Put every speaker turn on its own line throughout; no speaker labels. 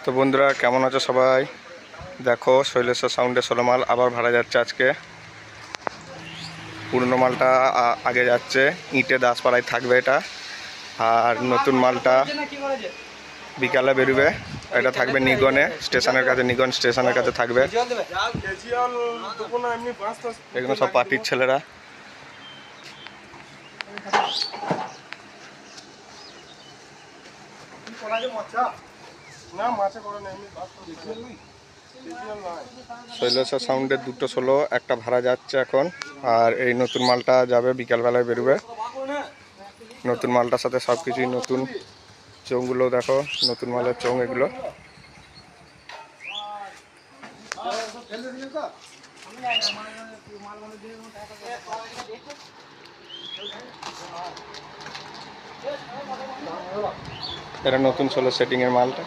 তো বন্ধুরা কেমন আছো সবাই? দেখো শৈলেশ্বর সাউন্ডে 16 মাল আবার ভাড়া যাচ্ছে আজকে। পুরনো মালটা আগে যাচ্ছে, ইটে দাসপাড়ায় থাকবে এটা। আর নতুন মালটা বিকালে বেরোবে, এটা থাকবে নিগনে স্টেশনের কাছে, নিগন স্টেশনের কাছে থাকবে। এগুলো সব পার্টির ছেলেরা। শৈলেশ্বর সাউন্ডের দুটো 16 একটা ভাড়া যাচ্ছে এখন, আর এই নতুন মালটা যাবে বিকালবেলায় বেরোবে। নতুন মালটার সাথে সব কিছুই নতুন। চোঙগুলো দেখো, নতুন মালের চোঙ এগুলো। এটা নতুন 16 সেটিংয়ের মালটা।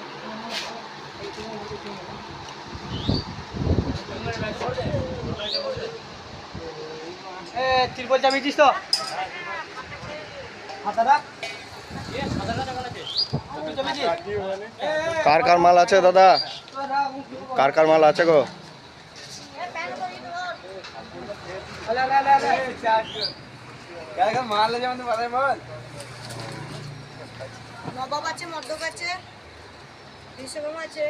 তিরপল চাপিয়েছিস তো?
কার কার মাল আছে দাদা? কার কার মাল আছে গো?
নবাব আছে, মদ্যপ আছে, বিশ্বকর্মা আছে।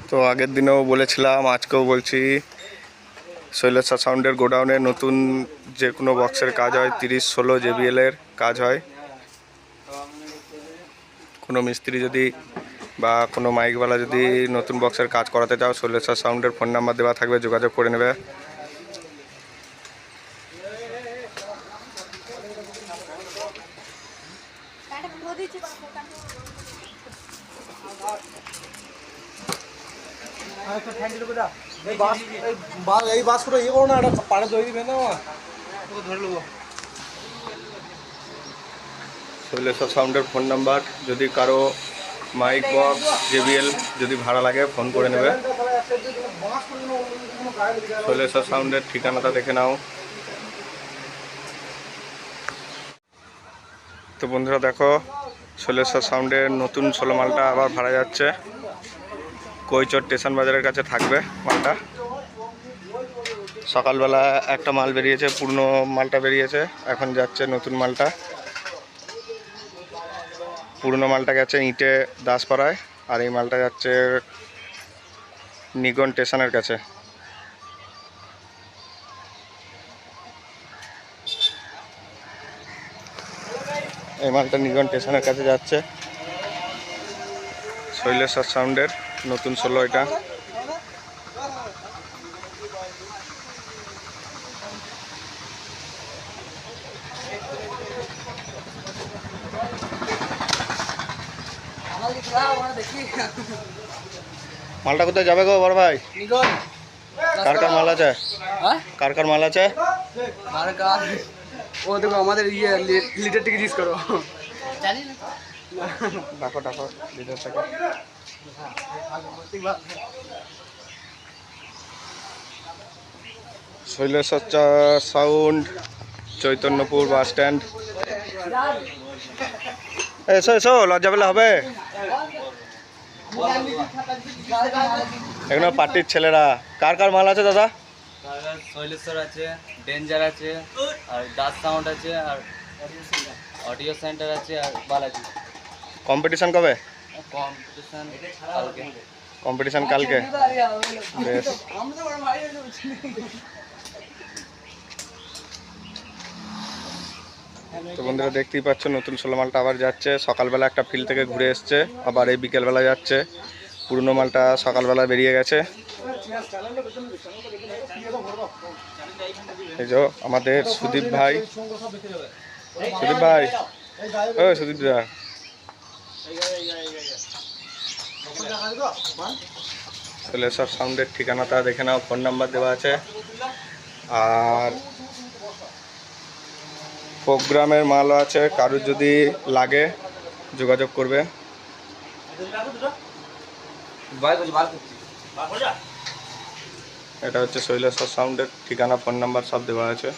তো আগের দিনেও বলেছিলাম, আজকেও বলছি, শৈলেশ্বর সাউন্ডের গোডাউনে নতুন যে কোনো বক্সের কাজ হয়, 30-16 JBL এর কাজ হয়। কোনো মিস্ত্রি যদি বা কোনো মাইকওয়ালা যদি নতুন বক্সের কাজ করাতে চাও, শৈলেশ্বর সাউন্ডের ফোন নাম্বার দেওয়া থাকবে, যোগাযোগ করে নেবে।
এই বাসটা ইয়ে করো না, এটা পাড়ে দই দিবে না, ধরে নেবো।
শৈলেশ্বর সাউন্ডের ফোন নাম্বার, যদি কারো মাইক বক্স JBL যদি ভাড়া লাগে ফোন করে নেবে। শৈলেশ্বর সাউন্ডের ঠিকানাটা দেখে নাও। তো বন্ধুরা দেখো, শৈলেশ্বর সাউন্ডের নতুন 16 মালটা আবার ভাড়া যাচ্ছে। কৈচর স্টেশন বাজারের কাছে থাকবে মালটা। সকালবেলা একটা মাল বেরিয়েছে, পুরনো মালটা বেরিয়েছে, এখন যাচ্ছে নতুন মালটা। পুরনো মালটা গেছে ইটে দাসপাড়ায়, আর এই মালটা যাচ্ছে নিগন স্টেশনের কাছে। এই মালটা নিগন স্টেশনের কাছে যাচ্ছে। শৈলেশ্বর সাউন্ডের নতুন 16 এটা। মালটা কোথায় যাবে গো বড় ভাই? কার কার মাল আছে? কার কার মাল আছে?
ও দেখো আমাদের ইয়ে লিটার থেকে জিজ্ঞেস করো।
ডাকো ডাকো লিডার থেকে। Shaileswar sound, Chaitanyapur bus stand. এসো এসো, লজ্জা পেলে হবে। এখানে পার্টির ছেলেরা। কার কার মাল আছে দাদা?
শৈলেশ্বর আছে, ডেঞ্জার আছে, আর দাস সাউন্ড আছে, আর অডিও সেন্টার আছে, আর বালাজি।
কম্পিটিশন কবে?
কম্পিটিশন কালকে।
কম্পিটিশন কালকে, বেশ। তো বন্ধুরা দেখতেই পাচ্ছ, নতুন 16 মালটা আবার যাচ্ছে। সকালবেলা একটা ফিল্ড থেকে ঘুরে এসছে, আবার এই বিকেলবেলা যাচ্ছে। পুরনো মালটা সকালবেলা বেরিয়ে গেছে। এই যে আমাদের সুদীপ ভাই, সুদীপ ভাই, ও সুদীপ দা। শৈলেশ্বর সাউন্ডের ঠিকানাটা দেখে নাও, ফোন নাম্বার দেওয়া আছে। আর প্রোগ্রামের মালও আছে, কারোর যদি লাগে যোগাযোগ করবে। এটা হচ্ছে শৈলেশ্বর সাউন্ডের ঠিকানা, ফোন নাম্বার সব দেওয়া আছে।